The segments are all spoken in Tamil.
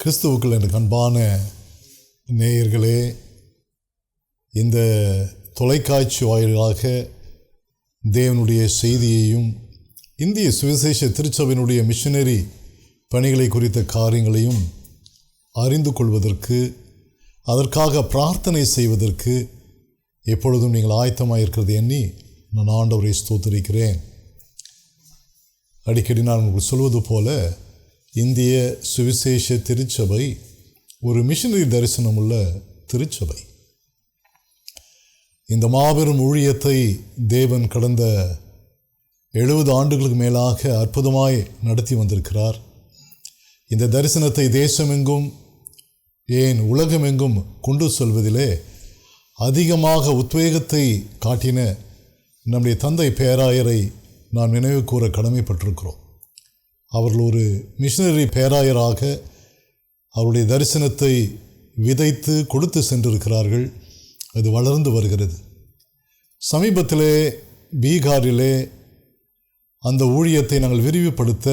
கிறிஸ்துவுக்குள் எனக்கு அன்பான நேயர்களே, இந்த தொலைக்காட்சி வாயிலாக தேவனுடைய செய்தியையும் இந்திய சுவிசேஷ திருச்சபையினுடைய மிஷனரி பணிகளை குறித்த காரியங்களையும் அறிந்து கொள்வதற்கு, அதற்காக பிரார்த்தனை செய்வதற்கு எப்பொழுதும் நீங்கள் ஆயத்தமாக இருக்கிறது எண்ணி நான் ஆண்டவரை ஸ்தோத்திரிக்கிறேன். அடிக்கடி நான் உங்களுக்கு சொல்வது போல, இந்திய சுவிசேஷ திருச்சபை ஒரு மிஷனரி தரிசனமுள்ள திருச்சபை. இந்த மாபெரும் ஊழியத்தை தேவன் கடந்த 70 ஆண்டுகளுக்கு மேலாக அற்புதமாய் நடத்தி வந்திருக்கிறார். இந்த தரிசனத்தை தேசமெங்கும், ஏன் உலகமெங்கும் கொண்டு செல்வதிலே அதிகமாக உத்வேகத்தை காட்டின நம்முடைய தந்தை பேராயரை நாம் நினைவு கூற கடமைப்பட்டிருக்கிறோம். அவர்கள் ஒரு மிஷனரி பேராயராக அவருடைய தரிசனத்தை விதைத்து கொடுத்து சென்றிருக்கிறார்கள். அது வளர்ந்து வருகிறது. சமீபத்திலே பீகாரிலே அந்த ஊழியத்தை நாங்கள் விரிவுபடுத்த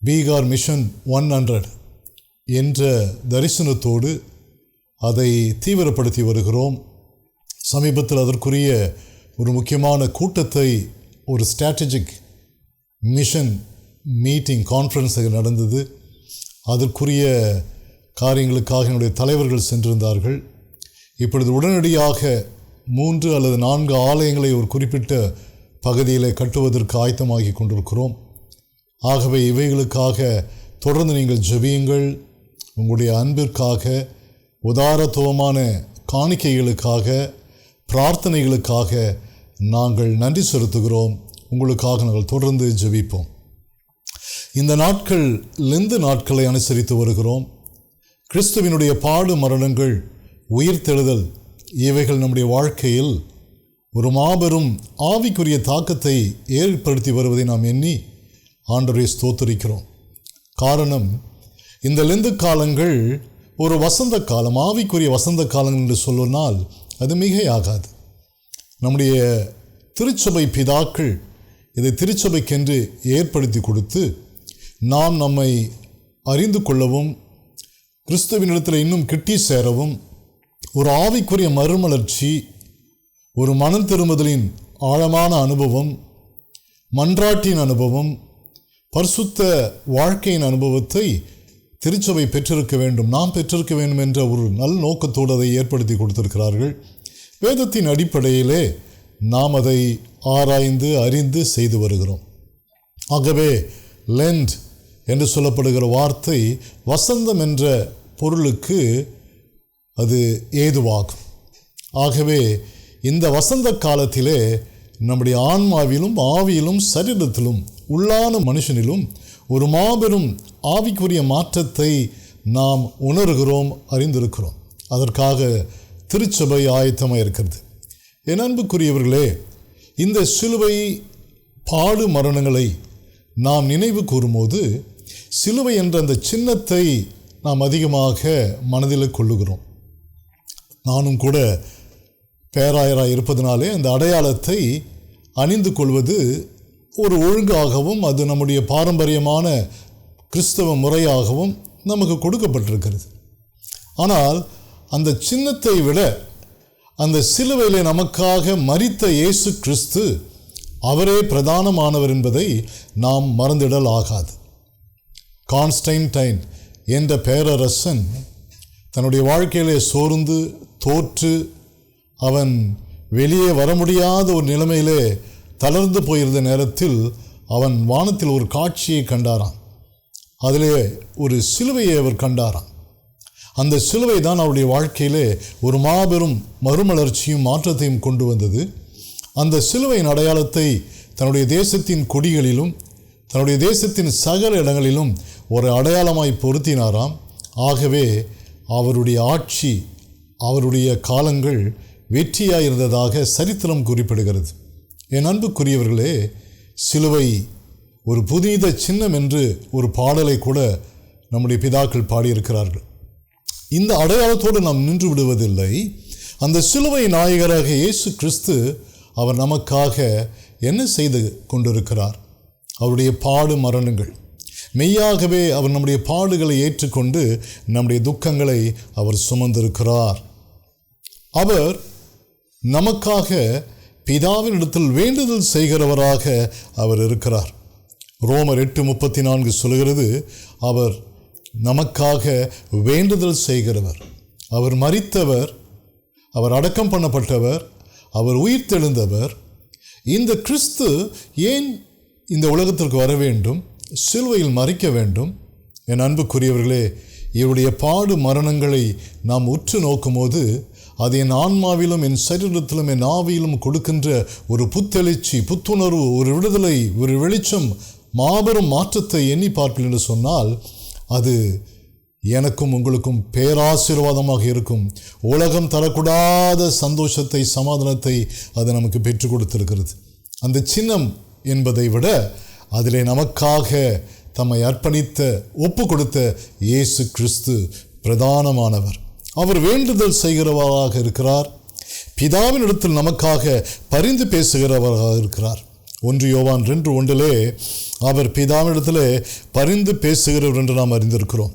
பீகார் மிஷன் 100 என்ற தரிசனத்தோடு அதை தீவிரப்படுத்தி வருகிறோம். சமீபத்தில் அதற்குரிய ஒரு முக்கியமான கூட்டத்தை, ஒரு ஸ்ட்ராட்டஜிக் மிஷன் மீட்டிங் கான்ஃபரன்ஸ் நடந்தது. அதற்குரிய காரியங்களுக்காக என்னுடைய தலைவர்கள் சென்றிருந்தார்கள். இப்பொழுது உடனடியாக 3 அல்லது 4 ஆலயங்களை ஒரு குறிப்பிட்ட பகுதியில் கட்டுவதற்கு ஆயத்தமாகி கொண்டிருக்கிறோம். ஆகவே இவைகளுக்காக தொடர்ந்து நீங்கள் ஜெபியுங்கள். உங்களுடைய அன்பிற்காக, உதாரத்துவமான காணிக்கைகளுக்காக, பிரார்த்தனைகளுக்காக நாங்கள் நன்றி செலுத்துகிறோம். உங்களுக்காக நாங்கள் தொடர்ந்து ஜெபிப்போம். இந்த நாட்கள் லெந்து நாட்களை அனுசரித்து வருகிறோம். கிறிஸ்துவினுடைய பாடு, மரணங்கள், உயிர்த்தெழுதல் இவைகள் நம்முடைய வாழ்க்கையில் ஒரு மாபெரும் ஆவிக்குரிய தாக்கத்தை ஏற்படுத்தி வருவதை நாம் எண்ணி ஆண்டவரை ஸ்தோத்திரிக்கிறோம். காரணம், இந்த லெந்து காலங்கள் ஒரு வசந்த காலம், ஆவிக்குரிய வசந்த காலங்கள் என்று சொல்லினால் அது மிகையாகாது. நம்முடைய திருச்சபை பிதாக்கள் இதை திருச்சபைக்கென்று ஏற்படுத்தி கொடுத்து நாம் நம்மை அறிந்து கொள்ளவும், கிறிஸ்துவினிடத்தில் இன்னும் கிட்டி சேரவும், ஒரு ஆவிக்குரிய மறுமலர்ச்சி, ஒரு மனம் திரும்புதலின் ஆழமான அனுபவம், மன்றாட்டின் அனுபவம், பரிசுத்த வாழ்க்கையின் அனுபவத்தை திருச்சபை பெற்றிருக்க வேண்டும், நாம் பெற்றிருக்க வேண்டும் என்ற ஒரு நல்ல நோக்கத்தோடு அதை ஏற்படுத்தி கொடுத்திருக்கிறார்கள். வேதத்தின் அடிப்படையிலே நாம் அதை ஆராய்ந்து அறிந்து செய்து வருகிறோம். ஆகவே லெண்ட் என்று சொல்லப்படுகிற வார்த்தை வசந்தம் என்ற பொருளுக்கு அது ஏதுவாகும். ஆகவே இந்த வசந்த காலத்திலே நம்முடைய ஆன்மாவிலும், ஆவியிலும், சரீரத்திலும், உள்ளான மனுஷனிலும் ஒரு மாபெரும் ஆவிக்குரிய மாற்றத்தை நாம் உணர்கிறோம், அறிந்திருக்கிறோம். அதற்காக திருச்சபை ஆயத்தமாக இருக்கிறது. என் அன்புக்குரியவர்களே, இந்த சிலுவை பாடு மரணங்களை நாம் நினைவு கூறும்போது சிலுவை என்ற அந்த சின்னத்தை நாம் அதிகமாக மனதில் கொள்ளுகிறோம். நானும் கூட பேராயராக இருப்பதனாலே அந்த அடையாளத்தை அணிந்து கொள்வது ஒரு ஒழுங்காகவும், அது நம்முடைய பாரம்பரியமான கிறிஸ்தவ முறையாகவும் நமக்கு கொடுக்கப்பட்டிருக்கிறது. ஆனால் அந்த சின்னத்தை விட அந்த சிலுவையிலே நமக்காக மரித்த இயேசு கிறிஸ்து அவரே பிரதானமானவர் என்பதை நாம் மறந்திடல் ஆகாது. கான்ஸ்டன்டைன் என்ற பேரரசன் தன்னுடைய வாழ்க்கையிலே சோர்ந்து தோற்று அவன் வெளியே வர முடியாத ஒரு நிலைமையிலே தளர்ந்து போயிருந்த நேரத்தில் அவன் வானத்தில் ஒரு காட்சியை கண்டாராம். அதிலே ஒரு சிலுவையை அவர் கண்டாராம். அந்த சிலுவை தான் அவருடைய வாழ்க்கையிலே ஒரு மாபெரும் மறுமலர்ச்சியும் மாற்றத்தையும் கொண்டு வந்தது. அந்த சிலுவையின் அடையாளத்தை தன்னுடைய தேசத்தின் கொடிகளிலும், தன்னுடைய தேசத்தின் சகல இடங்களிலும் ஒரு அடையாளமாய் பொருத்தினாராம். ஆகவே அவருடைய ஆட்சி, அவருடைய காலங்கள் வெற்றியாக இருந்ததாக சரித்திரம் குறிப்பிடுகிறது. என் அன்புக்குரியவர்களே, சிலுவை ஒரு புனித சின்னம் என்று ஒரு பாடலை கூட நம்முடைய பிதாக்கள் பாடியிருக்கிறார்கள். இந்த அடையாளத்தோடு நாம் நின்று விடுவதில்லை. அந்த சிலுவை நாயகராக இயேசு கிறிஸ்து அவர் நமக்காக என்ன செய்து கொண்டிருக்கிறார்? அவருடைய பாடு மரணங்கள் மெய்யாகவே அவர் நம்முடைய பாடுகளை ஏற்றுக்கொண்டு நம்முடைய துக்கங்களை அவர் சுமந்திருக்கிறார். அவர் நமக்காக பிதாவின் இடத்தில் வேண்டுதல் செய்கிறவராக அவர் இருக்கிறார். ரோமர் 8:34 சொல்கிறது, அவர் நமக்காக வேண்டுதல் செய்கிறவர். அவர் மரித்தவர், அவர் அடக்கம் பண்ணப்பட்டவர், அவர் உயிர்த்தெழுந்தவர். இந்த கிறிஸ்து ஏன் இந்த உலகத்திற்கு வர வேண்டும், சிலுவையில் மரிக்க வேண்டும்? என் அன்புக்குரியவர்களே, இவருடைய பாடு மரணங்களை நாம் உற்று நோக்கும்போது அது என் ஆன்மாவிலும் என் சரீரத்திலும் என் ஆவியிலும் கொடுக்கின்ற ஒரு புத்தெழுச்சி, புத்துணர்வு, ஒரு விடுதலை, ஒரு வெளிச்சம், மாபெரும் மாற்றத்தை எண்ணி பார்ப்பேன் என்று சொன்னால் அது எனக்கும் உங்களுக்கும் பேராசீர்வாதமாக இருக்கும். உலகம் தரக்கூடாத சந்தோஷத்தை, சமாதானத்தை அது நமக்கு பெற்றுக் கொடுத்திருக்கிறது. அந்த சின்னம் என்பதை விட அதிலே நமக்காக தம்மை அர்ப்பணித்த, ஒப்பு கொடுத்த இயேசு கிறிஸ்து பிரதானமானவர். அவர் வேண்டுதல் செய்கிறவராக இருக்கிறார். பிதாவின் இடத்தில் நமக்காக பரிந்து பேசுகிறவராக இருக்கிறார். 1 யோவான் 2:1 அவர் பிதாவினிடத்திலே பரிந்து பேசுகிறவர் என்று நாம் அறிந்திருக்கிறோம்.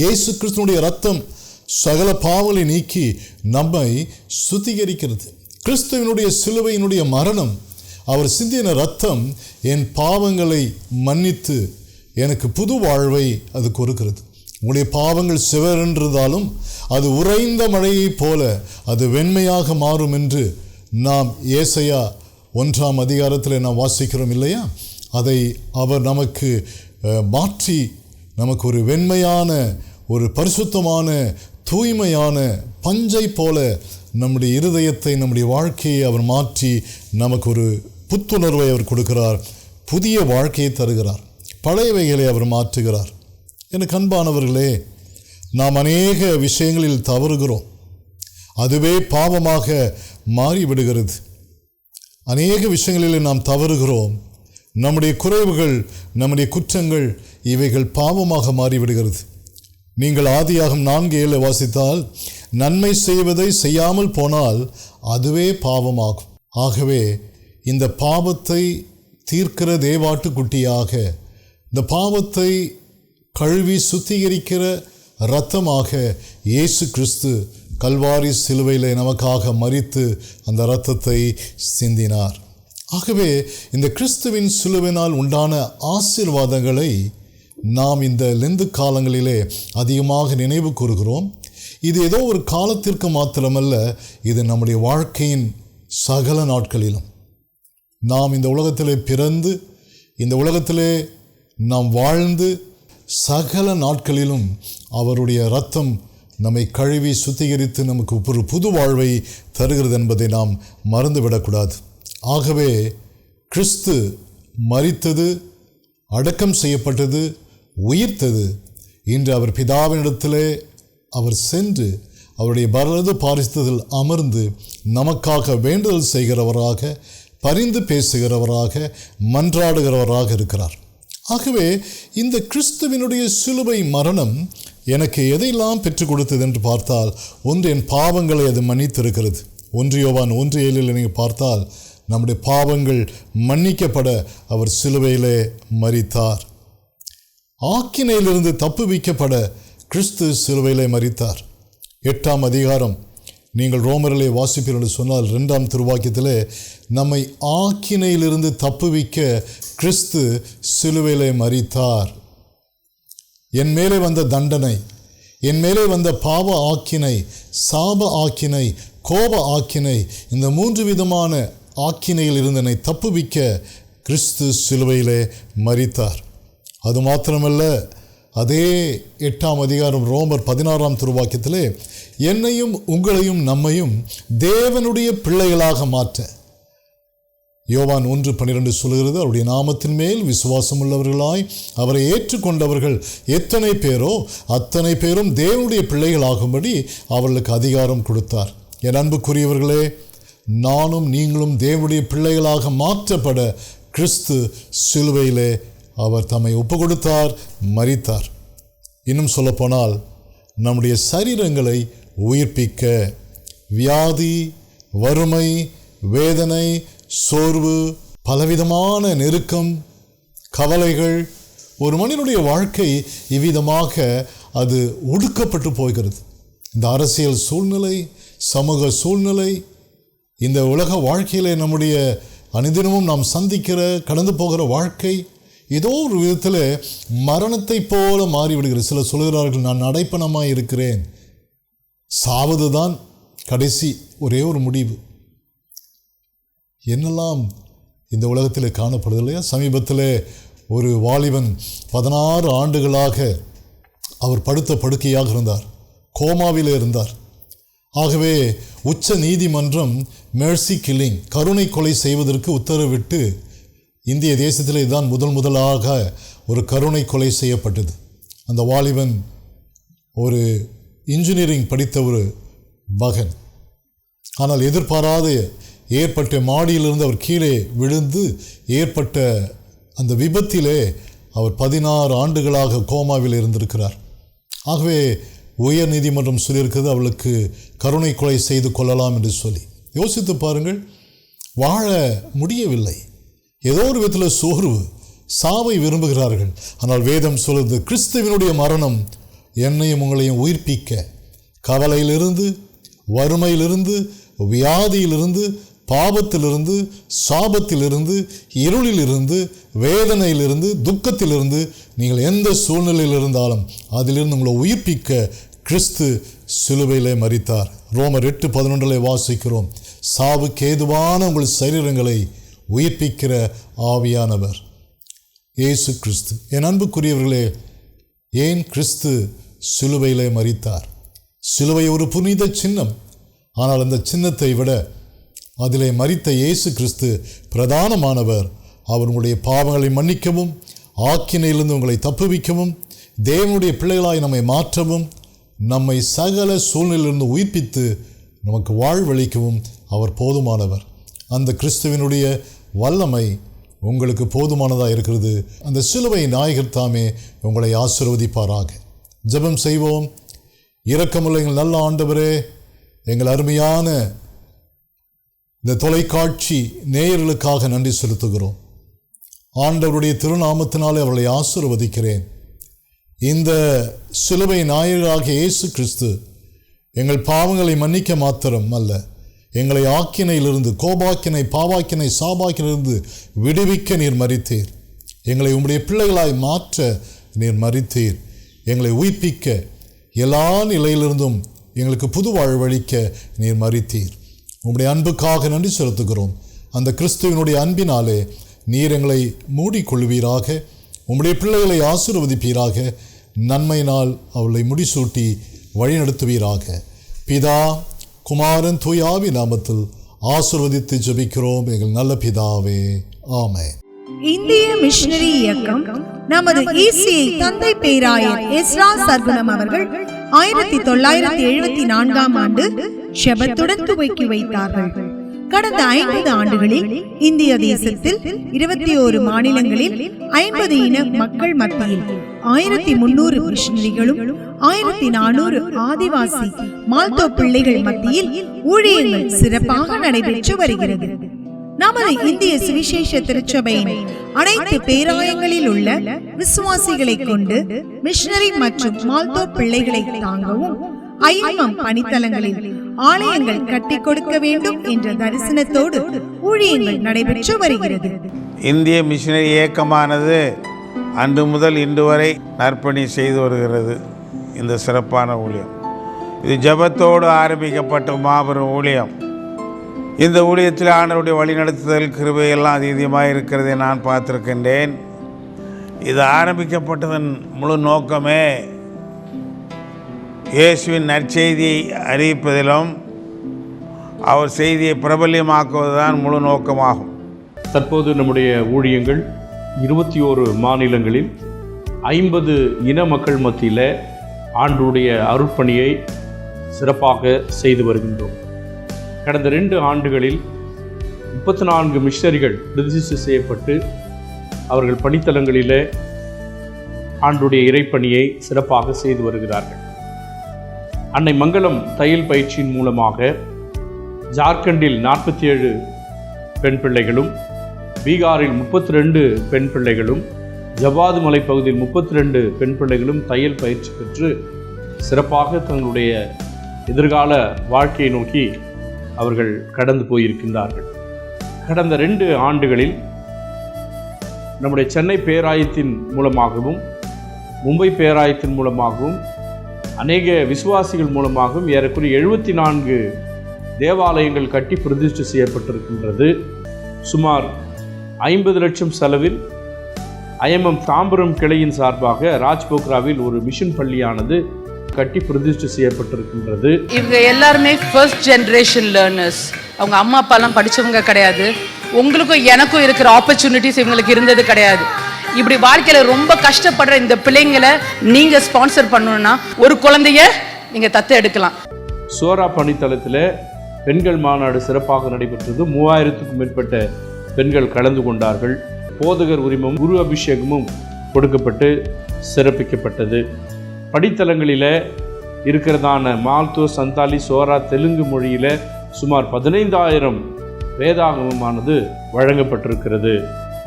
இயேசு கிறிஸ்துனுடைய இரத்தம் சகல பாவங்களை நீக்கி நம்மை சுத்திகரிக்கிறது. கிறிஸ்துவினுடைய சிலுவையினுடைய மரணம், அவர் சிந்தின இரத்தம் என் பாவங்களை மன்னித்து எனக்கு புது வாழ்வை அது கொடுக்கிறது. உங்களுடைய பாவங்கள் சிவரென்றிருந்தாலும் அது உறைந்த மழையைப் போல அது வெண்மையாக மாறும் என்று நாம் ஏசாயா 1ஆம் அதிகாரத்தில் நாம் வாசிக்கிறோம் இல்லையா? அதை அவர் நமக்கு மாற்றி நமக்கு ஒரு வெண்மையான, ஒரு பரிசுத்தமான, தூய்மையான பஞ்சை போல நம்முடைய இருதயத்தை, நம்முடைய வாழ்க்கையை அவர் மாற்றி நமக்கு ஒரு புத்துணர்வை அவர் கொடுக்கிறார். புதிய வாழ்க்கையை தருகிறார். பழையவைகளை அவர் மாற்றுகிறார். எனக்கு அன்பானவர்களே, நாம் அநேக விஷயங்களில் தவறுகிறோம். அதுவே பாவமாக மாறிவிடுகிறது. அநேக விஷயங்களில் நாம் தவறுகிறோம். நம்முடைய குறைவுகள், நம்முடைய குற்றங்கள், இவைகள் பாவமாக மாறிவிடுகிறது. நீங்கள் ஆதியாகமம் 4:7 வாசித்தால், நன்மை செய்வதை செய்யாமல் போனால் அதுவே பாவமாகும். ஆகவே இந்த பாவத்தை தீர்க்கிற தேவாட்டுக்குட்டியாக, இந்த பாவத்தை கழுவி சுத்திகரிக்கிற இரத்தமாக இயேசு கிறிஸ்து கல்வாரி சிலுவையில் நமக்காக மரித்து அந்த இரத்தத்தை சிந்தினார். ஆகவே இந்த கிறிஸ்துவின் சிலுவையினால் உண்டான ஆசீர்வாதங்களை நாம் இந்த லெந்து காலங்களிலே அதிகமாக நினைவு கூறுகிறோம். இது ஏதோ ஒரு காலத்திற்கு மாத்திரமல்ல, இது நம்முடைய வாழ்க்கையின் சகல நாட்களிலும். நாம் இந்த உலகத்திலே பிறந்து, இந்த உலகத்திலே நாம் வாழ்ந்து, சகல நாட்களிலும் அவருடைய இரத்தம் நம்மை கழுவி சுத்திகரித்து நமக்கு ஒரு புது வாழ்வை தருகிறது என்பதை நாம் மறந்துவிடக்கூடாது. ஆகவே கிறிஸ்து மரித்தது, அடக்கம் செய்யப்பட்டது, உயிர்த்தது. இன்று அவர் பிதாவினிடத்திலே அவர் சென்று அவருடைய வலது பாரிசத்தில் அமர்ந்து நமக்காக வேண்டுதல் செய்கிறவராக, பரிந்து பேசுகிறவராக, மன்றாடுகிறவராக இருக்கிறார். ஆகவே இந்த கிறிஸ்துவினுடைய சிலுவை மரணம் எனக்கு எதையெல்லாம் பெற்றுக் கொடுத்தது என்று பார்த்தால், ஒன்று, என் பாவங்களை அது மன்னித்திருக்கிறது. 1 யோவான் 1:7 நீங்கள் பார்த்தால், நம்முடைய பாவங்கள் மன்னிக்கப்பட அவர் சிலுவையிலே மரித்தார். ஆக்கினையிலிருந்து தப்புவிக்கப்பட கிறிஸ்து சிலுவையிலே மரித்தார். 8ஆம் அதிகாரம் நீங்கள் ரோமரிலே வாசிப்பீர்கள் என்று சொன்னால், 2ஆம் திருவாக்கியத்திலே நம்மை ஆக்கினையிலிருந்து தப்புவிக்க கிறிஸ்து சிலுவையிலே மரித்தார். என் மேலே வந்த தண்டனை, என் மேலே வந்த பாவ ஆக்கினை, சாப ஆக்கினை, கோப ஆக்கினை, இந்த 3 விதமான ஆக்கினையில் இருந்து என்னை தப்புவிக்க கிறிஸ்து சிலுவையிலே மரித்தார். அது மாத்திரமல்ல, அதே 8ஆம் அதிகாரம் ரோமர் 16ஆம் திருவாக்கியத்திலே என்னையும் உங்களையும் நம்மையும் தேவனுடைய பிள்ளைகளாக மாற்ற, யோவான் 1:12 சொல்கிறது, அவருடைய நாமத்தின் மேல் விசுவாசம் உள்ளவர்களாய் அவரை ஏற்றுக்கொண்டவர்கள் எத்தனை பேரோ அத்தனை பேரும் தேவனுடைய பிள்ளைகளாகும்படி அவர்களுக்கு அதிகாரம் கொடுத்தார். என் அன்புக்குரியவர்களே, நானும் நீங்களும் தேவனுடைய பிள்ளைகளாக மாற்றப்பட கிறிஸ்து சிலுவையிலே அவர் தம்மை ஒப்பு கொடுத்தார், மரித்தார். இன்னும் சொல்லப்போனால், நம்முடைய சரீரங்களை உயிர்ப்பிக்க வியாதி, வறுமை, வேதனை, சோர்வு, பலவிதமான நெருக்கம், கவலைகள், ஒரு மனிதனுடைய வாழ்க்கை இவ்விதமாக அது ஒடுக்கப்பட்டு போகிறது. இந்த அரசியல் சூழ்நிலை, சமூக சூழ்நிலை, இந்த உலக வாழ்க்கையிலே நம்முடைய அனுதினமும் நாம் சந்திக்கிற கடந்து போகிற வாழ்க்கை ஏதோ ஒரு விதத்தில் மரணத்தை போல மாறிவிடுகிறது. சிலர் சொல்கிறார்கள், நான் நடைப்பணமாக இருக்கிறேன், சாவதுதான் கடைசி ஒரே ஒரு முடிவு. என்னெல்லாம் இந்த உலகத்தில் காணப்படுது இல்லையா? சமீபத்தில் ஒரு வாலிபன் 16 ஆண்டுகளாக அவர் படுத்த படுக்கையாக இருந்தார், கோமாவிலே இருந்தார். ஆகவே உச்ச நீதிமன்றம் மெர்சி கில்லிங், கருணை கொலை செய்வதற்கு உத்தரவிட்டு இந்திய தேசத்தில் இதுதான் முதலாக ஒரு கருணை கொலை செய்யப்பட்டது. அந்த வாலிபன் ஒரு இன்ஜினியரிங் படித்த ஒரு மகன். ஆனால் எதிர்பாராத ஏற்பட்ட மாடியிலிருந்து அவர் கீழே விழுந்து ஏற்பட்ட அந்த விபத்திலே அவர் 16 ஆண்டுகளாக கோமாவில் இருந்திருக்கிறார். ஆகவே உயர் நீதிமன்றம் சொல்லியிருக்கிறது அவளுக்கு கருணை கொலை செய்து கொள்ளலாம் என்று சொல்லி. யோசித்து பாருங்கள், வாழ முடியவில்லை, ஏதோ ஒரு விதத்தில் சோர்வு, சாவை விரும்புகிறார்கள். ஆனால் வேதம் சொல்லுது, கிறிஸ்துவினுடைய மரணம் என்னையும் உங்களையும் உயிர்ப்பிக்க, கவலையிலிருந்து, வறுமையிலிருந்து, வியாதியிலிருந்து, பாவத்திலிருந்து, சாபத்திலிருந்து, இருளிலிருந்து, வேதனையிலிருந்து, துக்கத்திலிருந்து, நீங்கள் எந்த சூழ்நிலையில் இருந்தாலும் அதிலிருந்து உங்களை உயிர்ப்பிக்க கிறிஸ்து சிலுவையிலே மரித்தார். ரோமர் 8:11 வாசிக்கிறோம், சாவுக்கு ஏதுவான உங்கள் சரீரங்களை உயிர்ப்பிக்கிற ஆவியானவர் இயேசு கிறிஸ்து. என் அன்புக்குரியவர்களே, ஏன் கிறிஸ்து சிலுவையிலே மரித்தார்? சிலுவை ஒரு புனித சின்னம். ஆனால் அந்த சின்னத்தை விட அதிலே மரித்த இயேசு கிறிஸ்து பிரதானமானவர். அவர் உங்களுடைய பாவங்களை மன்னிக்கவும், ஆக்கினையிலிருந்து உங்களை தப்புவிக்கவும், தேவனுடைய பிள்ளைகளாய் நம்மை மாற்றவும், நம்மை சகல சூழ்நிலையிலிருந்து உயிர்ப்பித்து நமக்கு வாழ்வளிக்கவும் அவர் போதுமானவர். அந்த கிறிஸ்துவினுடைய வல்லமை உங்களுக்கு போதுமானதாக இருக்கிறது. அந்த சிலுவை நாயகர் தாமே உங்களை ஆசீர்வதிப்பாராக. ஜெபம் செய்வோம். இரக்கமுள்ள எங்கள் நல்ல ஆண்டவரே, எங்கள் அருமையான இந்த தொலைக்காட்சி நேயர்களுக்காக நன்றி செலுத்துகிறோம். ஆண்டவருடைய திருநாமத்தினாலே அவர்களை ஆசீர்வதிக்கிறேன். இந்த சிலுவை நாயகராகிய இயேசு கிறிஸ்து எங்கள் பாவங்களை மன்னிக்க மாத்திரம் அல்ல, எங்களை ஆக்கினையிலிருந்து, கோபாக்கினை, பாவாக்கினை, சாபாக்கினிலிருந்து விடுவிக்க நீர் மரித்தீர். எங்களை உம்முடைய பிள்ளைகளாய் மாற்ற நீர் மரித்தீர். எங்களை உயிர்ப்பிக்க, எல்லா நிலையிலிருந்தும் எங்களுக்கு புது வாழ்வழிக்க நீர் மரித்தீர். உம்முடைய அன்புக்காக நன்றி செலுத்துகிறோம். அந்த கிறிஸ்துவினுடைய அன்பினாலே நீர் எங்களை மூடிக்கொள்வீராக. உம்முடைய பிள்ளைகளை ஆசீர்வதிப்பீராக. நன்மையினால் அவளை முடிசூட்டி வழிநடத்துவீராக. பிதா, குமாரன், தூய ஆவி நாமத்தில் ஆசீர்வதித்து ஜெபிக்கிறோம் எங்கள் நல்ல பிதாவே, ஆமென். இந்திய மிஷனரி இயக்கம் நமது ECI தந்தை பேராயர் எஸ்ரா சர்க்குணம் அவர்கள் 1974ஆம் ஆண்டு ஷெபத்துடன் துவக்கி வைத்தார்கள். கடந்த 50 ஆண்டுகளில் இந்திய தேசத்தில் 21 மாநிலங்களில் 50 இன மக்கள் மத்தியில் 1300 மிஷனரிகளும் 1400 ஆதிவாசி மால்தோ பிள்ளைகள் மத்தியில் ஊழியங்கள் சிறப்பாக நடைபெற்று வருகிறது. நமது இந்திய சுவிசேஷ திருச்சபையின் அனைத்து பேராயங்களில் உள்ள விசுவாசிகளை கொண்டு மிஷனரி மற்றும் மால்தோ பிள்ளைகளை தாங்கவும் IMM பணித்தலங்களில் ஆலயங்கள் கட்டி கொடுக்க வேண்டும் என்ற தரிசனத்தோடு ஊழியங்கள் நடைபெற்று வருகிறது. இந்திய மிஷனரி இயக்கமானது அன்று முதல் இன்று வரை நற்பணி செய்து வருகிறது. இந்த சிறப்பான ஊழியம் இது ஜெபத்தோடு ஆரம்பிக்கப்பட்ட மாபெரும் ஊழியம். இந்த ஊழியத்தில் ஆண்டவருடைய வழிநடத்துதல் கிருபையெல்லாம் அதிகமாக இருக்கிறதை நான் பார்த்திருக்கின்றேன். இது ஆரம்பிக்கப்பட்டதன் முழு நோக்கமே இயேசுவின் நற்செய்தியை அறிவிப்பதிலும் அவர் செய்தியை பிரபல்யமாக்குவதுதான் முழு நோக்கமாகும். தற்போது நம்முடைய ஊழியங்கள் 21 மாநிலங்களில் 50 இன மக்கள் மத்தியில் ஆண்டவருடைய அருட்பணியை சிறப்பாக செய்து வருகின்றோம். கடந்த 2 ஆண்டுகளில் 34 மிஷனரிகள் ரெஜிஸ்டர் செய்யப்பட்டு அவர்கள் பணித்தலங்களில் ஆண்டவருடைய இறைப்பணியை சிறப்பாக செய்து வருகிறார்கள். அன்னை மங்கலம் தையல் பயிற்சியின் மூலமாக ஜார்க்கண்டில் 47 பெண் பிள்ளைகளும், பீகாரில் 32 பெண் பிள்ளைகளும், ஜவாது மலைப்பகுதியில் 32 பெண் பிள்ளைகளும் தையல் பயிற்சி பெற்று சிறப்பாக தங்களுடைய எதிர்கால வாழ்க்கையை நோக்கி அவர்கள் கடந்து போயிருக்கின்றார்கள். கடந்த 2 ஆண்டுகளில் நம்முடைய சென்னை பேராயத்தின் மூலமாகவும் மும்பை பேராயத்தின் மூலமாகவும் அநேக விசுவாசிகள் மூலமாகவும் ஏறக்குறைய 74 தேவாலயங்கள் கட்டி பிரதிஷ்டை செய்யப்பட்டிருக்கின்றது. சுமார் 50 லட்சம் செலவில் ஐஎம்எம் தாம்பரம் கிளையின் சார்பாக ராஜ்போக்ராவில் ஒரு மிஷன் பள்ளியானது கட்டி பிரதிஷ்டை செய்யப்பட்டிருக்கின்றது. இவங்க எல்லாருமே ஃபர்ஸ்ட் ஜென்ரேஷன் லேர்னர்ஸ். அவங்க அம்மா அப்பாலாம் படித்தவங்க கிடையாது. உங்களுக்கும் எனக்கும் இருக்கிற ஆப்பர்ச்சுனிட்டிஸ் இவங்களுக்கு இருந்தது கிடையாது. இப்படி வாழ்க்கையில் ரொம்ப கஷ்டப்படுற இந்த பிள்ளைங்களை நீங்கள் ஸ்பான்சர் பண்ணணும்னா ஒரு குழந்தைய நீங்கள் தத்து எடுக்கலாம். சோரா பணித்தளத்தில் பெண்கள் மாநாடு சிறப்பாக நடைபெற்றது. 3000க்கும் மேற்பட்ட பெண்கள் கலந்து கொண்டார்கள். போதகர் உரிமம் குரு அபிஷேகமும் கொடுக்கப்பட்டு சிறப்பிக்கப்பட்டது. படித்தளங்களில் இருக்கிறதான மால்தோ, சந்தாலி, சோரா, தெலுங்கு மொழியில் சுமார் 15,000 வேதாகமமானது வழங்கப்பட்டிருக்கிறது.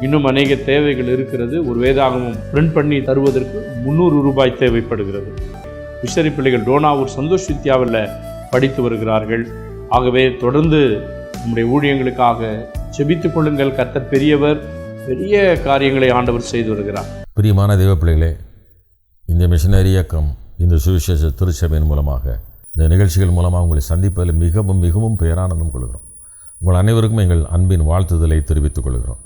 இன்னும் அநேக தேவைகள் இருக்கிறது. ஒரு வேதாகமம் பிரிண்ட் பண்ணி தருவதற்கு 300 ரூபாய் தேவைப்படுகிறது. மிஷனரி பிள்ளைகள் டோனாவூர் சந்தோஷ் வித்யாவில் படித்து வருகிறார்கள். ஆகவே தொடர்ந்து நம்முடைய ஊழியங்களுக்காக செபித்துக் கொள்ளுங்கள். கர்த்தர் பெரியவர், பெரிய காரியங்களை ஆண்டவர் செய்து வருகிறார். பிரியமான தெய்வ பிள்ளைகளே, இந்த மிஷனரி இயக்கம் இந்த சுவிசேஷ திருச்சபையின் மூலமாக இந்த நிகழ்ச்சிகள் மூலமாக உங்களை சந்திப்பதில் மிகவும் மிகவும் பேரானந்தம் கொள்கிறோம். உங்கள் அனைவருக்கும் எங்கள் அன்பின் வாழ்த்துதலை தெரிவித்துக் கொள்கிறோம்.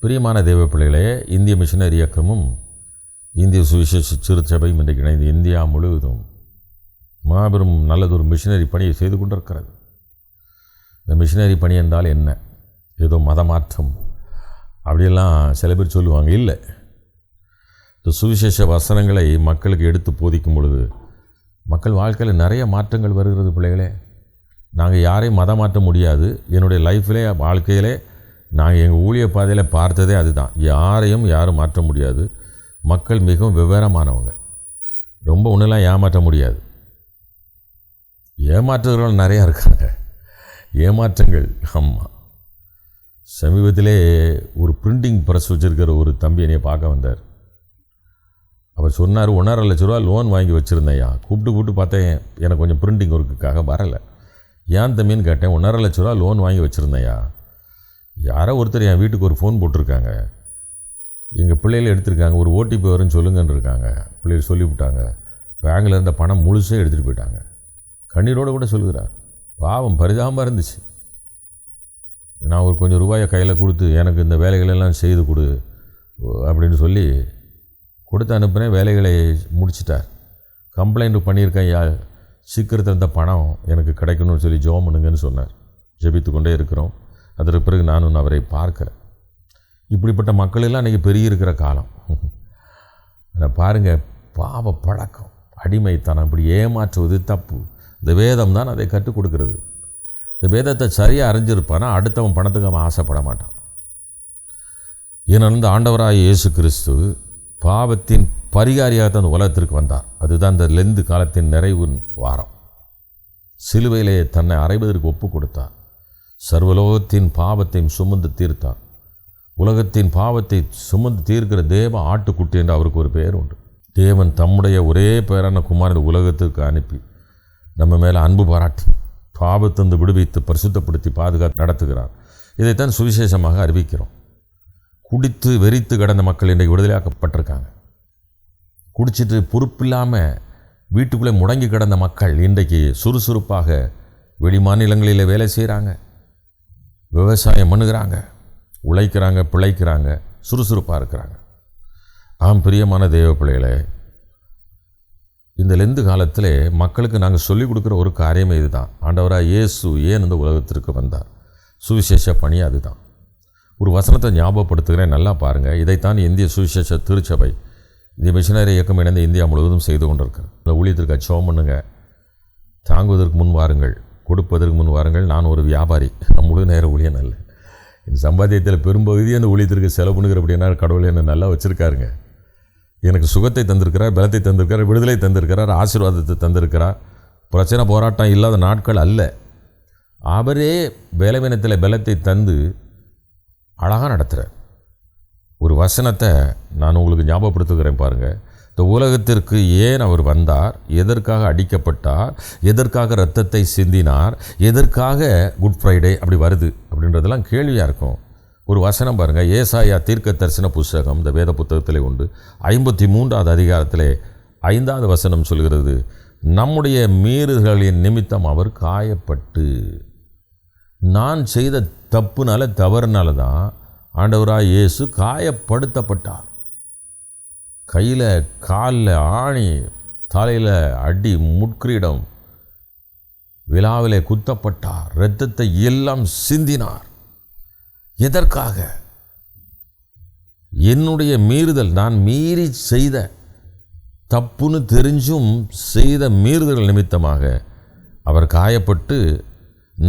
பிரியமான தெய்வ பிள்ளைகளே, இந்திய மிஷனரி இயக்கமும் இந்திய சுவிசேஷ திருச்சபையும் இன்றைக்கு இணைந்து இந்தியா முழுவதும் மாபெரும் நல்லதொரு மிஷனரி பணியை செய்து கொண்டிருக்கிறது. இந்த மிஷனரி பணி என்றால் என்ன? ஏதோ மதமாற்றம் அப்படியெல்லாம் சில பேர் சொல்லுவாங்க. இல்லை, இந்த சுவிசேஷ வசனங்களை மக்களுக்கு எடுத்து போதிக்கும் பொழுது மக்கள் வாழ்க்கையில் நிறைய மாற்றங்கள் வருகிறது. பிள்ளைகளே, நாங்கள் யாரையும் மதம் மாற்ற முடியாது. என்னுடைய லைஃப்பிலே வாழ்க்கையிலே நாங்கள் எங்கள் ஊழிய பாதையில் பார்த்ததே அதுதான். யாரையும் யாரும் மாற்ற முடியாது. மக்கள் மிகவும் விவரமானவங்க. ரொம்ப ஒன்றுலாம் ஏமாற்ற முடியாது. ஏமாற்றுறவர்கள் நிறையா இருக்காங்க. ஏமாற்றங்கள். ஆமாம், சமீபத்திலே ஒரு பிரிண்டிங் ப்ரெஸ் வச்சுருக்கிற ஒரு தம்பி என்னையை பார்க்க வந்தார். அவர் சொன்னார், 1.5 லட்ச ரூபா லோன் வாங்கி வச்சுருந்தேயா. கூப்பிட்டு பார்த்தேன், எனக்கு கொஞ்சம் பிரிண்டிங் ஒர்க்குக்காக வரலை. ஏன் தம்பின்னு கேட்டேன். 1.5 லட்ச ரூபா லோன் வாங்கி வச்சுருந்தேயா. யாரோ ஒருத்தர் என் வீட்டுக்கு ஒரு ஃபோன் போட்டிருக்காங்க. எங்கள் பிள்ளைகள் எடுத்திருக்காங்க, ஒரு ஓடிபி வரும்னு சொல்லுங்கன்னு இருக்காங்க. பிள்ளைகள் சொல்லிவிட்டாங்க. பேங்கில் இருந்த பணம் முழுசே எடுத்துகிட்டு போயிட்டாங்க. கண்ணீரோடு கூட சொல்லுகிறார். பாவம், பரிதாபமாக இருந்துச்சு. நான் ஒரு கொஞ்சம் ரூபாயை கையில் கொடுத்து எனக்கு இந்த வேலைகளெல்லாம் செய்து கொடு அப்படின்னு சொல்லி கொடுத்து அனுப்புனேன். வேலைகளை முடிச்சிட்டார். கம்ப்ளைண்ட் பண்ணியிருக்கேன், சீக்கிரத்தில் இந்த பணம் எனக்கு கிடைக்கணும்னு சொல்லி ஜெபம் பண்ணுங்கன்னு சொன்னார். ஜெபித்து கொண்டே இருக்கிறோம். அதற்கு பிறகு நான் அவரை பார்க்கலை. இப்படிப்பட்ட மக்கள் எல்லாம் இன்றைக்கி பெருகி இருக்கிற காலம். பாருங்கள், பாவ பழக்கம், அடிமைத்தனம், இப்படி ஏமாற்றுவது தப்பு. இந்த வேதம் தான் அதை கற்றுக் கொடுக்கிறது. இந்த வேதத்தை சரியாக அறிஞ்சிருப்பானா அடுத்தவன் பணத்துக்கு அவன் ஆசைப்பட மாட்டான். ஏன்னா இந்த ஆண்டவராக இயேசு கிறிஸ்து பாவத்தின் பரிகாரியாக அந்த உலகத்திற்கு வந்தார். அதுதான் இந்த லெந்து காலத்தின் நிறைவு வாரம். சிலுவையிலே தன்னை அறைவதற்கு ஒப்பு கொடுத்தார். சர்வலோகத்தின் பாவத்தையும் சுமந்து தீர்த்தார். உலகத்தின் பாவத்தை சுமந்து தீர்க்கிற தேவ ஆட்டுக்குட்டி என்று அவருக்கு ஒரு பெயர் உண்டு. தேவன் தம்முடைய ஒரே பெயரான குமாரன் உலகத்திற்கு அனுப்பி நம்ம மேலே அன்பு பாராட்டி பாவத்திலிருந்து விடுவித்து பரிசுத்தப்படுத்தி பாதுகாத்து நடத்துகிறார். இதைத்தான் சுவிசேஷமாக அறிவிக்கிறோம். குடித்து வெறித்து கிடந்த மக்கள் இன்றைக்கு விடுதலையாக்கப்பட்டிருக்காங்க. குடிச்சிட்டு பொறுப்பில்லாமல் வீட்டுக்குள்ளே முடங்கி கிடந்த மக்கள் இன்றைக்கு சுறுசுறுப்பாக வெளி மாநிலங்களில் வேலை செய்கிறாங்க, விவசாயம் பண்ணுகிறாங்க, உழைக்கிறாங்க, பிழைக்கிறாங்க, சுறுசுறுப்பாக இருக்கிறாங்க. ஆம், பிரியமான தெய்வ பிள்ளைகளே, இந்த லெந்து காலத்தில் மக்களுக்கு நாங்கள் சொல்லிக் கொடுக்குற ஒரு காரியமே இதுதான். ஆண்டவராக இயேசு ஏன் இந்த உலகத்திற்கு வந்தார்? சுவிசேஷ பணி அதுதான். ஒரு வசனத்தை ஞாபகப்படுத்துகிறேன், நல்லா பாருங்கள். இதைத்தான் இந்திய சுவிசேஷ திருச்சபை, இந்த மிஷனரி இயக்கம் இணைந்து இந்தியா முழுவதும் செய்து கொண்டிருக்கிறது. இந்த ஊழியத்திற்கு அச்சோம் பண்ணுங்க. தாங்குவதற்கு முன் வாருங்கள், கொடுப்பதற்கு முன் வாருங்கள். நான் ஒரு வியாபாரி, நான் முழு நேர ஊழியன் அல்ல. இந்த சம்பாத்தியத்தில் பெரும்பகுதியை அந்த ஊழியத்திற்கு செலவு பண்ணுகிற அப்படின்னா கடவுள் என்னை நல்லா வச்சுருக்காருங்க. எனக்கு சுகத்தை தந்திருக்கிறார், பலத்தை தந்திருக்கிறார், விடுதலை தந்திருக்கிறார், ஆசீர்வாதத்தை தந்திருக்கிறார். பிரச்சனை போராட்டம் இல்லாத நாட்கள் அல்ல. அவரே பலவீனத்தில் பலத்தை தந்து அழகாக நடத்துகிறார். ஒரு வசனத்தை நான் உங்களுக்கு ஞாபகப்படுத்துகிறேன் பாருங்கள். இந்த உலகத்திற்கு ஏன் அவர் வந்தார், எதற்காக அடிக்கப்பட்டார், எதற்காக இரத்தத்தை சிந்தினார், எதற்காக குட் ஃப்ரைடே அப்படி வருது அப்படின்றதெல்லாம் கேள்வியாக இருக்கும். ஒரு வசனம் பாருங்கள், ஏசாயா தீர்க்க தரிசன புஸ்தகம் இந்த வேத புத்தகத்திலே உண்டு. 53வது அதிகாரத்திலே 5வது வசனம் சொல்கிறது, நம்முடைய மீறுதல்களின் நிமித்தம் அவர் காயப்பட்டு. நான் செய்த தப்புனால தவறுனால தான் ஆண்டவராக இயேசு காயப்படுத்தப்பட்டார். கையில் காலில் ஆணி, தலையில் அடி, முட்கிரீடம், விழாவிலே குத்தப்பட்டார், இரத்தத்தை எல்லாம் சிந்தினார். எதற்காக? என்னுடைய மீறுதல், நான் மீறி செய்த தப்புன்னு தெரிஞ்சும் செய்த மீறுதல் நிமித்தமாக அவர் காயப்பட்டு,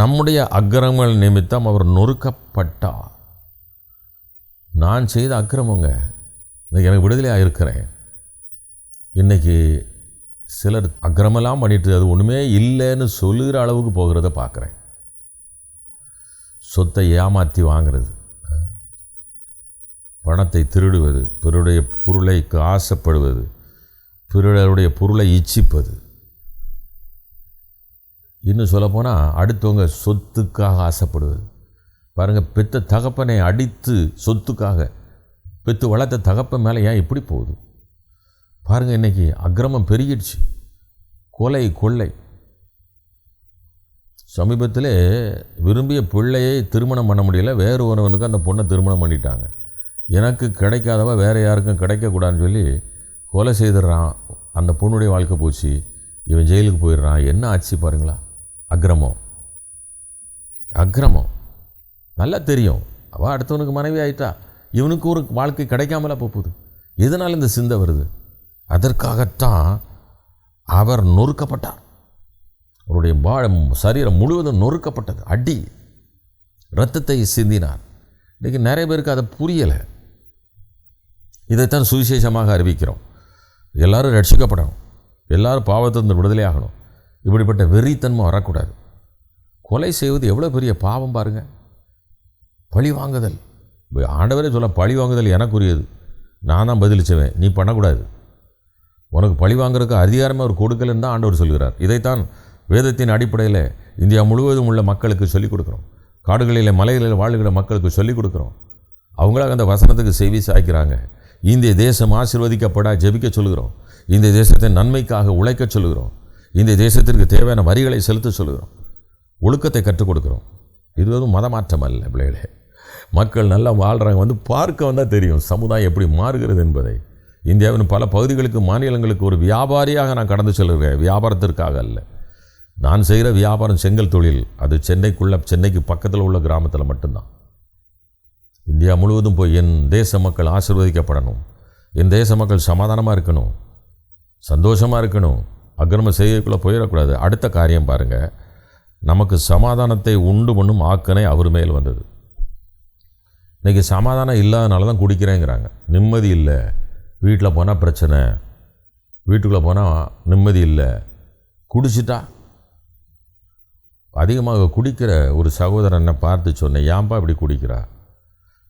நம்முடைய அக்கிரமங்கள் நிமித்தம் அவர் நொறுக்கப்பட்டார். நான் செய்த அக்கிரமங்க, இன்றைக்கி எனக்கு விடுதலையாக இருக்கிறேன். இன்றைக்கி சிலர் அக்கிரமெல்லாம் பண்ணிட்டு அது ஒன்றுமே இல்லைன்னு சொல்லுகிற அளவுக்கு போகிறத பார்க்குறேன். சொத்தை ஏமாற்றி வாங்கிறது, பணத்தை திருடுவது, பிறருடைய பொருளைக்கு ஆசைப்படுவது, பிறருடைய பொருளை இச்சிப்பது, இன்னும் சொல்லப்போனால் அடுத்தவங்க சொத்துக்காக ஆசைப்படுவது. பாருங்கள், பெத்த தகப்பனை அடித்து சொத்துக்காக பெற்று வளர்த்த தகப்பன் மேலே ஏன் இப்படி போகுது பாருங்கள். இன்றைக்கி அக்கிரமம் பெருகிடுச்சு, கொலை, கொள்ளை. சமீபத்தில் விரும்பிய பிள்ளையை திருமணம் பண்ண முடியல, வேறு ஒருவனுக்கு அந்த பொண்ணை திருமணம் பண்ணிட்டாங்க. எனக்கு கிடைக்காதவ வேறு யாருக்கும் கிடைக்கக்கூடாதுன்னு சொல்லி கொலை செய்துடுறான். அந்த பொண்ணுடைய வாழ்க்கை போச்சு, இவன் ஜெயிலுக்கு போயிடுறான். என்ன ஆச்சு பாருங்களா? அக்கிரமம், அக்கிரமம். நல்லா தெரியும், அவள் அடுத்தவனுக்கு மனைவி ஆயிட்டா, இவனுக்கு ஒரு வாழ்க்கை கிடைக்காமல போகுது. எதனால் இந்த சிந்தை வருது? அதற்காகத்தான் அவர் நொறுக்கப்பட்டார். அவருடைய சரீரம் முழுவதும் நொறுக்கப்பட்டது, அடி, இரத்தத்தை சிந்தினார். இன்றைக்கி நிறைய பேருக்கு அதை புரியலை. இதைத்தான் சுவிசேஷமாக அறிவிக்கிறோம். எல்லாரும் ரட்சிக்கப்படணும், எல்லாரும் பாவத்திலிருந்து விடுதலை ஆகணும். இப்படிப்பட்ட வெறித்தன்மை வரக்கூடாது. கொலை செய்வது எவ்வளோ பெரிய பாவம் பாருங்கள். பழி வாங்குதல், ஆண்டவரே சொல்ல, பழி வாங்குதல் எனக்குரியது, நான் தான் பதிலிச்சுவேன், நீ பண்ணக்கூடாது. உனக்கு பழி வாங்குறதுக்கு அதிகாரமே அவர் கொடுக்கலன்னு தான் ஆண்டவர் சொல்கிறார். இதைத்தான் வேதத்தின் அடிப்படையில் இந்தியா முழுவதும் உள்ள மக்களுக்கு சொல்லிக் கொடுக்குறோம். காடுகளில் மலைகளில் வாழ்கிற மக்களுக்கு சொல்லிக் கொடுக்குறோம். அவங்களாக அந்த வசனத்துக்கு செவி சாய்க்கிறாங்க. இந்திய தேசம் ஆசீர்வதிக்கப்பட ஜெபிக்க சொல்கிறோம். இந்த தேசத்தின் நன்மைக்காக உழைக்க சொல்கிறோம். இந்த தேசத்திற்கு தேவையான வரிகளை செலுத்த சொல்கிறோம். ஒழுக்கத்தை கற்றுக் கொடுக்குறோம். இது வந்து மதமாற்றம் அல்ல பிள்ளைகளே. மக்கள் நல்லா வாழ்கிறாங்க, வந்து பார்க்க வந்தால் தெரியும் சமுதாயம் எப்படி மாறுகிறது என்பதை. இந்தியாவின் பல பகுதிகளுக்கு, மாநிலங்களுக்கு ஒரு வியாபாரியாக நான் கடந்து செல்கிறேன், வியாபாரத்திற்காக அல்ல. நான் செய்கிற வியாபாரம் செங்கல் தொழில். அது சென்னைக்கு பக்கத்தில் உள்ள கிராமத்தில் மட்டும்தான். இந்தியா முழுவதும் போய் என் தேச மக்கள் ஆசீர்வதிக்கப்படணும், என் தேச மக்கள் சமாதானமாக இருக்கணும், சந்தோஷமாக இருக்கணும், அக்கிரமம் செய்யக்குள்ளே போயிடக்கூடாது. அடுத்த காரியம் பாருங்கள், நமக்கு சமாதானத்தை உண்டு பண்ணும் ஆக்கனை அவர் மேல் வந்தது. இன்றைக்கி சமாதானம் இல்லாதனால தான் குடிக்கிறேங்கிறாங்க. நிம்மதி இல்லை, வீட்டில் போனால் பிரச்சனை, வீட்டுக்குள்ளே போனால் நிம்மதி இல்லை. குடிச்சிட்டா அதிகமாக குடிக்கிற ஒரு சகோதரனை பார்த்து சொன்னேன், ஏன்பா இப்படி குடிக்கிறா?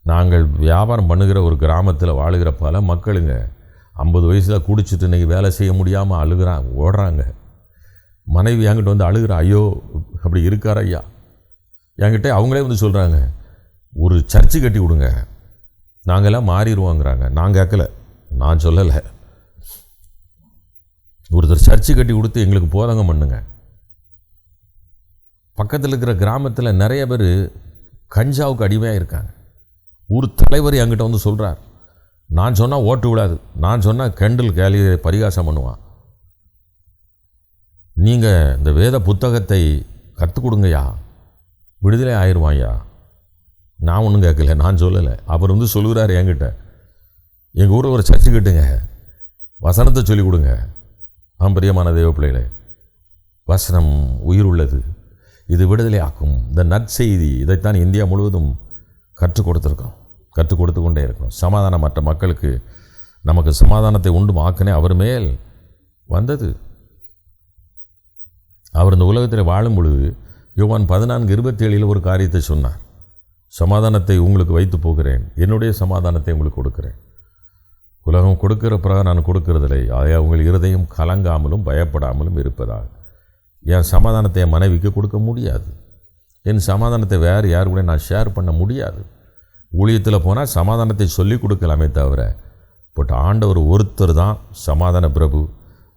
நாங்கள் வியாபாரம் பண்ணுகிற ஒரு கிராமத்தில் வாழுகிற பல மக்களுங்க 50 வயசில் குடிச்சிட்டு இன்றைக்கி வேலை செய்ய முடியாமல் அழுகிறாங்க, ஓடுறாங்க. மனைவி என்கிட்ட வந்து அழுகிறா, ஐயோ அப்படி இருக்கார் ஐயா. என்கிட்ட அவங்களே வந்து சொல்கிறாங்க, ஒரு சர்ச்சு கட்டி விடுங்க, நாங்கள்லாம் மாறிடுவோங்கிறாங்க. நான் கேட்கல, நான் சொல்லலை. ஒருத்தர் சர்ச்சு கட்டி கொடுத்து எங்களுக்கு போதகம் பண்ணுங்க. பக்கத்தில் இருக்கிற கிராமத்தில் நிறைய பேர் கஞ்சாவுக்கு அடிமையாக இருக்காங்க. ஒரு தலைவர் என்கிட்ட வந்து சொல்கிறார், நான் சொன்னால் ஓட்டு விடாது, நான் சொன்னால் கெண்டில் கேலி பரிகாசம் பண்ணுவான். நீங்கள் இந்த வேத புத்தகத்தை கற்றுக் கொடுங்கய்யா, விடுதலை ஆயிடுவான்யா. நான் ஒன்றும் கேட்கல, நான் சொல்லலை. அவர் வந்து சொல்கிறார் என்கிட்ட, எங்கள் ஊரில் ஒரு சர்ச்சு கட்டுங்க, வசனத்தை சொல்லிக் கொடுங்க. பிரியமான தேவ பிள்ளைகளே, வசனம் உயிர் உள்ளது, இது விடுதலை ஆக்கும். இந்த நற்செய்தி இதைத்தான் இந்தியா முழுவதும் கற்றுக் கொடுத்துருக்கோம், கற்றுக் கொடுத்து கொண்டே இருக்கணும். சமாதானமற்ற மக்களுக்கு நமக்கு சமாதானத்தை உண்டு ஆக்கனே அவர் மேல் வந்தது. அவர் இந்த உலகத்தில் வாழும் பொழுது யோவான் 14:27 ஒரு காரியத்தை சொன்னார். சமாதானத்தை உங்களுக்கு வைத்து போகிறேன், என்னுடைய சமாதானத்தை உங்களுக்கு கொடுக்கிறேன். உலகம் கொடுக்கிற பிறகு நான் கொடுக்கிறதில்லை. அதை உங்கள் இருதயம் கலங்காமலும் பயப்படாமலும் இருப்பதாக. என் சமாதானத்தை என் மனைவிக்கு கொடுக்க முடியாது. என் சமாதானத்தை வேறு யார் கூட நான் ஷேர் பண்ண முடியாது. ஊழியத்தில் போனால் சமாதானத்தை சொல்லிக் கொடுக்கலாமே தவிர, பட் ஆண்டவர் ஒருத்தர் தான் சமாதான பிரபு.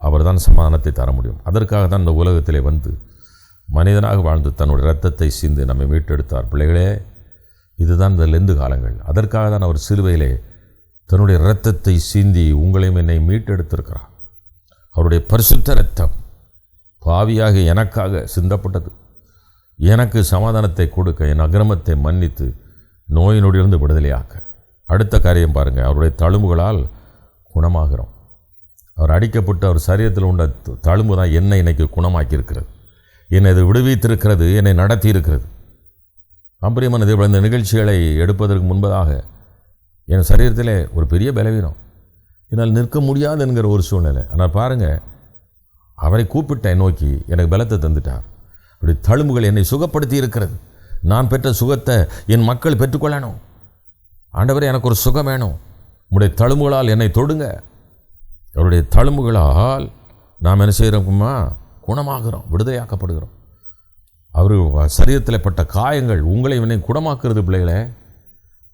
அவர் தான் சமாதானத்தை தர முடியும். அதற்காக தான் இந்த உலகத்திலே வந்து மனிதனாக வாழ்ந்து தன்னுடைய இரத்தத்தை சிந்து நம்மை மீட்டெடுத்தார். பிள்ளைகளே, இதுதான் இந்த லெந்து காலங்கள். அதற்காக தான் அவர் சிலுவையிலே தன்னுடைய இரத்தத்தை சிந்தி உங்களையும் என்னை மீட்டெடுத்திருக்கிறார். அவருடைய பரிசுத்த இரத்தம் பாவியாக எனக்காக சிந்தப்பட்டது. எனக்கு சமாதானத்தை கொடுக்க, என் அக்கிரமத்தை மன்னித்து நோய் நொடியிலிருந்து விடுதலையாக்க. அடுத்த காரியம் பாருங்கள், அவருடைய தழும்புகளால் குணமாகிறோம். அவர் அடிக்கப்பட்டு அவர் சரீரத்தில் உள்ள தழும்பு தான் என்னை இன்னைக்கு குணமாக்கியிருக்கிறது, என்னை இது விடுவித்திருக்கிறது, என்னை நடத்தி இருக்கிறது. அம்பரியமான தேவன், இந்த நிகழ்ச்சிகளை எடுப்பதற்கு முன்பதாக என் சரீரத்தில் ஒரு பெரிய பலவீனம், என்னால் நிற்க முடியாது என்கிற ஒரு சூழ்நிலை. ஆனால் பாருங்கள், அவரை கூப்பிட்டேன் நோக்கி, எனக்கு பலத்தை தந்துட்டார். அப்படி தழும்புகள் என்னை சுகப்படுத்தி இருக்கிறது. நான் பெற்ற சுகத்தை என் மக்கள் பெற்றுக்கொள்ளணும். ஆண்டவரே, எனக்கு ஒரு சுகம் வேணும். உடைய தழும்புகளால் என்னை தொடுங்க. அவருடைய தழும்புகளால் நாம் என்ன செய்கிறோம்மா? குணமாகிறோம், விடுதலையாக்கப்படுகிறோம். அவர் சரீரத்தில் பட்ட காயங்கள் உங்களை என்னை குணமாக்குறது. பிள்ளைகளே,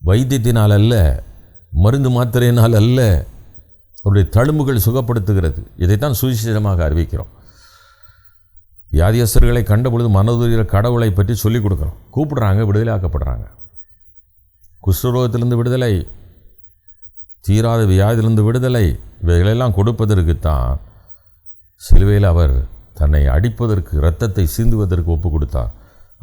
வைத்தியத்தினால் அல்ல, மருந்து மாத்திரையினால் அல்ல, அவருடைய தழும்புகள் சுகப்படுத்துகிறது. இதைத்தான் சுவிசேஷமாக அறிவிக்கிறோம். வியாதியஸ்தர்களை கண்டபொழுது மனதுரிய கடவுளை பற்றி சொல்லிக் கொடுக்குறோம். கூப்பிடுறாங்க, விடுதலையாக்கப்படுறாங்க. குஷ்டரோகத்திலிருந்து விடுதலை, தீராத வியாதியிலிருந்து விடுதலை, இவைகளெல்லாம் கொடுப்பதற்குத்தான் சிலுவையில் அவர் தன்னை அடிப்பதற்கு, இரத்தத்தை சிந்துவதற்கு ஒப்பு கொடுத்தார்.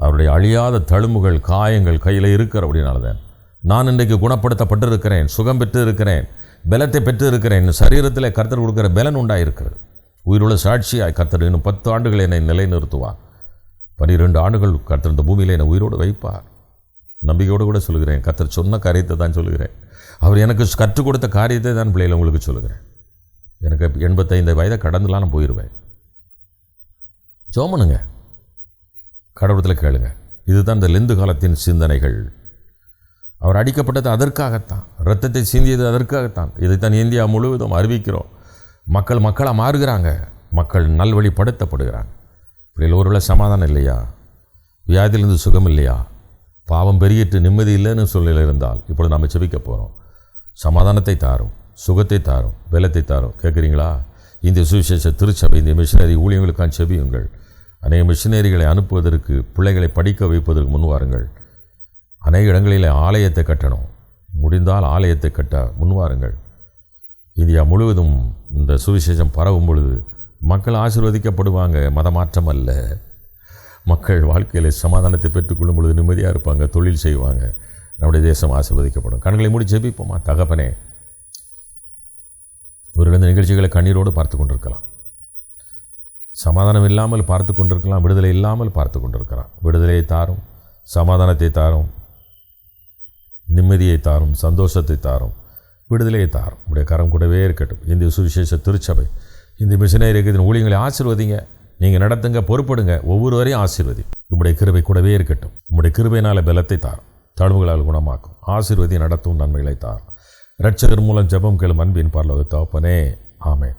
அவருடைய அழியாத தழும்புகள், காயங்கள் கையில் இருக்கிற அப்படின்னால்தான் நான் இன்றைக்கு குணப்படுத்தப்பட்டிருக்கிறேன், சுகம் பெற்று இருக்கிறேன், பலத்தை பெற்று இருக்கிறேன். சரீரத்தில் கர்த்தர் கொடுக்குற பலன் உண்டாயிருக்கிறது. உயிருள்ள சாட்சியாய் கர்த்தர் இன்னும் 10 ஆண்டுகள் என்னை நிலைநிறுத்துவார். 12 ஆண்டுகள் கர்த்தர் இந்த பூமியில் என்னை உயிரோடு வைப்பார். நம்பிக்கையோடு கூட சொல்கிறேன். கர்த்தர் சொன்ன காரியத்தை தான் சொல்கிறேன். அவர் எனக்கு கற்றுக் கொடுத்த காரியத்தை தான் பிள்ளைகளை உங்களுக்கு சொல்லுகிறேன். எனக்கு 85 வயதை கடந்துலாம் நான் போயிடுவேன். ஜோமனுங்க, கடவுளத்தில் கேளுங்க. இதுதான் இந்த லெந்து காலத்தின் சிந்தனைகள். அவர் அடிக்கப்பட்டது அதற்காகத்தான், இரத்தத்தை சிந்தியது அதற்காகத்தான். இதைத்தான் இந்தியா முழுவதும் அறிவிக்கிறோம். மக்களாக மாறுகிறாங்க, மக்கள் நல்வழிப்படுத்தப்படுகிறாங்க. இப்படியில் ஒருவேளை சமாதானம் இல்லையா, வியாதியிலிருந்து சுகம் இல்லையா, பாவம் பெருகிட்டு நிம்மதி இல்லைன்னு சூழ்நிலை இருந்தால் இப்பொழுது நாம் செபிக்க போகிறோம். சமாதானத்தை தாரும், சுகத்தை தாரும், பலத்தை தாரும். கேட்குறீங்களா? இந்த சுவிசேஷ திருச்சபை, இந்த மிஷினரி ஊழியங்களுக்கான செபியுங்கள். அநேக மிஷினரிகளை அனுப்புவதற்கு, பிள்ளைகளை படிக்க வைப்பதற்கு முன்வாருங்கள். அநேக இடங்களில் ஆலயத்தை கட்டணும், முடிந்தால் ஆலயத்தை கட்ட முன்வாருங்கள். இந்தியா முழுவதும் இந்த சுவிசேஷம் பரவும் பொழுது மக்கள் ஆசீர்வதிக்கப்படுவாங்க. மதமாற்றம் அல்ல, மக்கள் வாழ்க்கையில் சமாதானத்தை பெற்றுக்கொள்ளும் பொழுது நிம்மதியாக இருப்பாங்க, தொழில் செய்வாங்க, நம்முடைய தேசம் ஆசீர்வதிக்கப்படும். கண்களை மூடி ஜெபிப்போமா? தகப்பனே, ஒரு இந்த நிகழ்ச்சிகளை கண்ணீரோடு பார்த்து கொண்டிருக்கலாம், சமாதானம் இல்லாமல் பார்த்து கொண்டிருக்கலாம், விடுதலை இல்லாமல் பார்த்து கொண்டிருக்கலாம். விடுதலையை தாரும், சமாதானத்தை தாரும், நிம்மதியை தாரும், சந்தோஷத்தை தாரும், விடுதலையை தாரும். உடைய கரம் கூடவே இருக்கட்டும். இந்த சுவிசேஷ திருச்சபை, இந்த மிஷனரி ஊழியங்களை ஆசீர்வதிங்க. நீங்கள் நடத்துங்க, பொறுப்படுங்க, ஒவ்வொருவரையும் ஆசீர்வதி. உம்முடைய கிருபை கூடவே இருக்கட்டும். உம்முடைய கிருபையினால் பலத்தை தாரும், தழும்புகளால் குணமாக்கும், ஆசீர்வதி, நடத்தும், நன்மைகளை தாரும். இரட்சகர் மூலம் ஜெபம் கேளும் அன்பின் பரலோக தகப்பனே, ஆமென்.